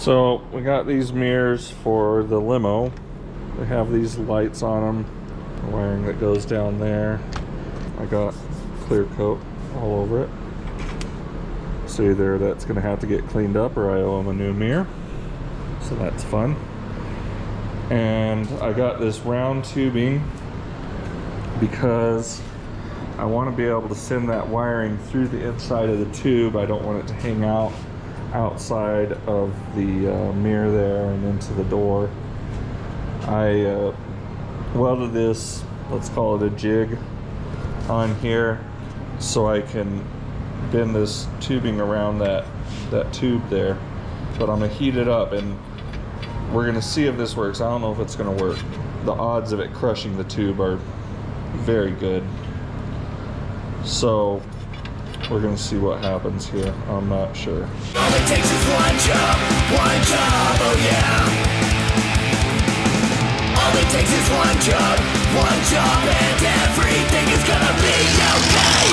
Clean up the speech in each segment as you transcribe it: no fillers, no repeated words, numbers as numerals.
So we got these mirrors for the limo. They have these lights on them, the wiring that goes down there. I got clear coat all over it. So either that's gonna have to get cleaned up or I owe them a new mirror. So that's fun. And I got this round tubing because I want to be able to send that wiring through the inside of the tube. I don't want it to hang out outside of the mirror there and into the door. I welded this, let's call it a jig, on here so I can bend this tubing around that tube there. But I'm gonna heat it up and we're gonna see if this works. I don't know if it's gonna work. The odds of it crushing the tube are very good. So we're gonna see what happens here. I'm not sure. All it takes is one job, oh yeah. All it takes is one job, and everything is gonna be okay.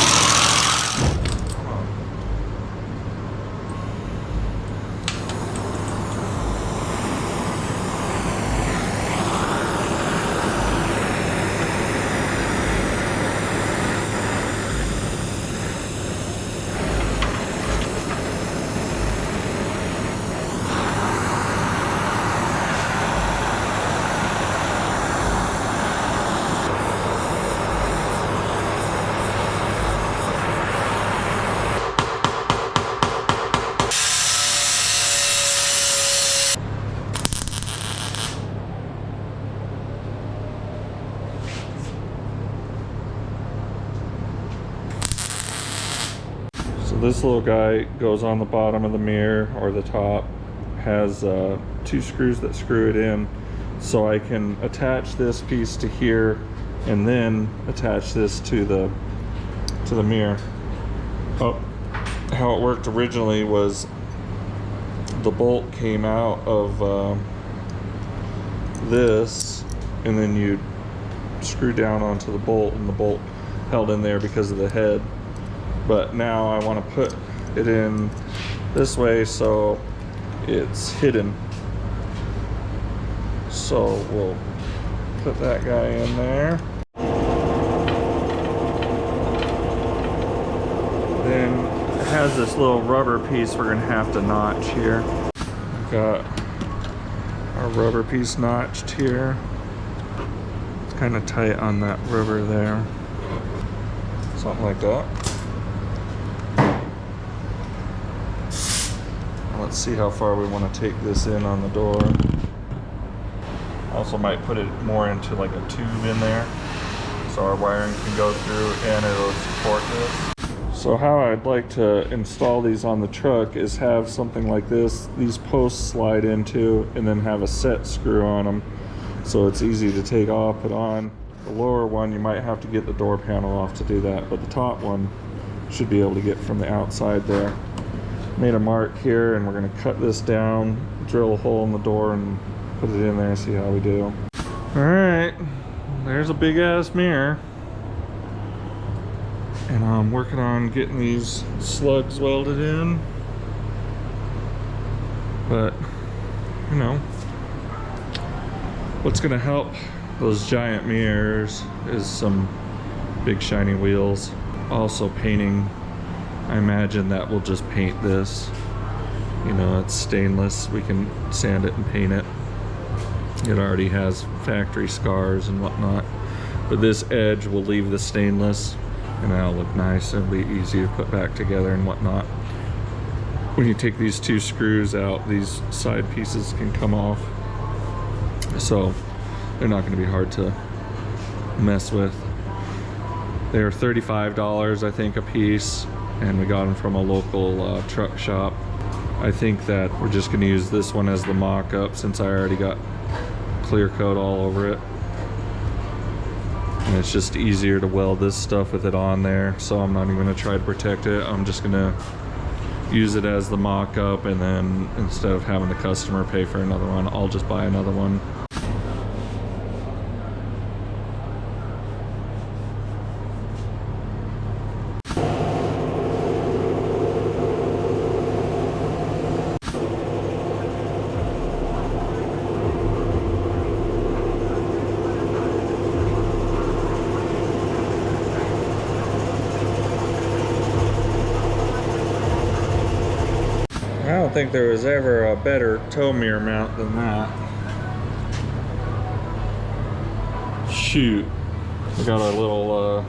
This little guy goes on the bottom of the mirror, or the top, has 2 screws that screw it in, so I can attach this piece to here and then attach this to the mirror. Oh, how it worked originally was the bolt came out of this, and then you screw down onto the bolt, and the bolt held in there because of the head. But now I want to put it in this way so it's hidden. So we'll put that guy in there. Then it has this little rubber piece we're going to have to notch here. We've got our rubber piece notched here. It's kind of tight on that rubber there. Something like that. Let's see how far we want to take this in on the door. Also might put it more into like a tube in there so our wiring can go through and it'll support this. So how I'd like to install these on the truck is have something like this, these posts slide into, and then have a set screw on them so it's easy to take off, put on. The lower one you might have to get the door panel off to do that, but the top one should be able to get from the outside there. Made a mark here and we're going to cut this down, drill a hole in the door and put it in there and see how we do. Alright, there's a big ass mirror. And I'm working on getting these slugs welded in. But, you know, what's going to help those giant mirrors is some big shiny wheels. Also painting. I imagine that we'll just paint this. You know, it's stainless. We can sand it and paint it. It already has factory scars and whatnot. But this edge will leave the stainless and that'll look nice. It'll be easy to put back together and whatnot. When you take these 2 screws out, these side pieces can come off. So they're not going to be hard to mess with. They're $35, I think, a piece. And we got them from a local truck shop. I think that we're just going to use this one as the mock-up since I already got clear coat all over it. And it's just easier to weld this stuff with it on there, so I'm not even going to try to protect it. I'm just going to use it as the mock-up, and then instead of having the customer pay for another one, I'll just buy another one. don't think there was ever a better tow mirror mount than that. Shoot. We got our little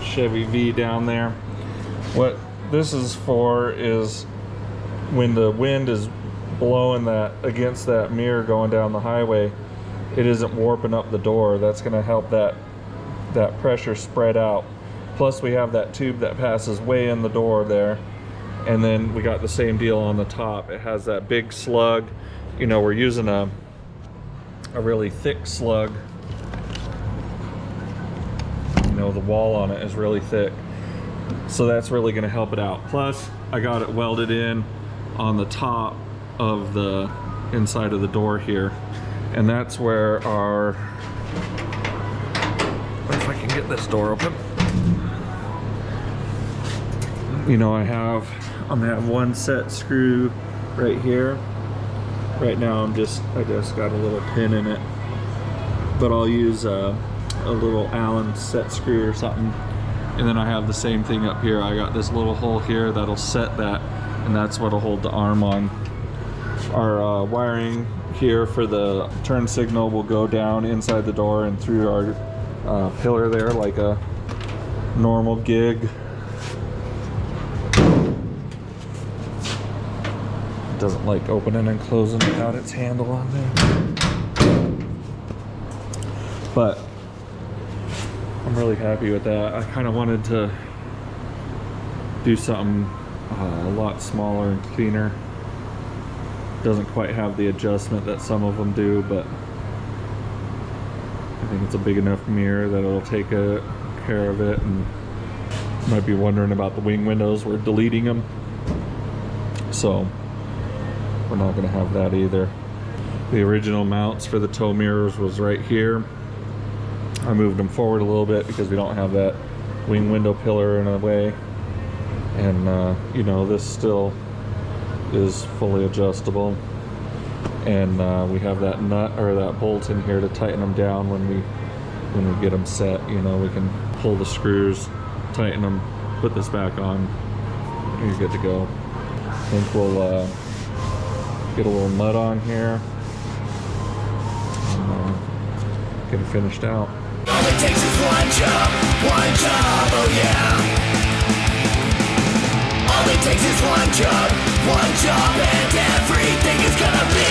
Chevy V down there. What this is for is when the wind is blowing that against that mirror going down the highway, it isn't warping up the door. That's going to help that pressure spread out. Plus we have that tube that passes way in the door there, and then we got the same deal on the top. It has that big slug. You know, we're using a really thick slug. You know, the wall on it is really thick, so that's really going to help it out. Plus I got it welded in on the top of the inside of the door here, and that's where our, if I can get this door open, you know, I'm gonna have one set screw right here. Right now I just got a little pin in it, but I'll use a little Allen set screw or something. And then I have the same thing up here. I got this little hole here that'll set that, and that's what'll hold the arm on. Our wiring here for the turn signal will go down inside the door and through our pillar there like a normal gig. It doesn't like opening and closing without its handle on there. But I'm really happy with that. I kind of wanted to do something a lot smaller and cleaner. Doesn't quite have the adjustment that some of them do, but I think it's a big enough mirror that it'll take care of it. And you might be wondering about the wing windows. We're deleting them, so we're not going to have that either. The original mounts for the tow mirrors was right here. I moved them forward a little bit because we don't have that wing window pillar in the way, and you know, this still is fully adjustable, and we have that nut or that bolt in here to tighten them down when we get them set. You know, we can pull the screws, tighten them, put this back on, and you're good to go. I think we'll get a little mud on here and get it finished out. All it takes is one job, oh yeah. All it takes is one job, and everything is gonna be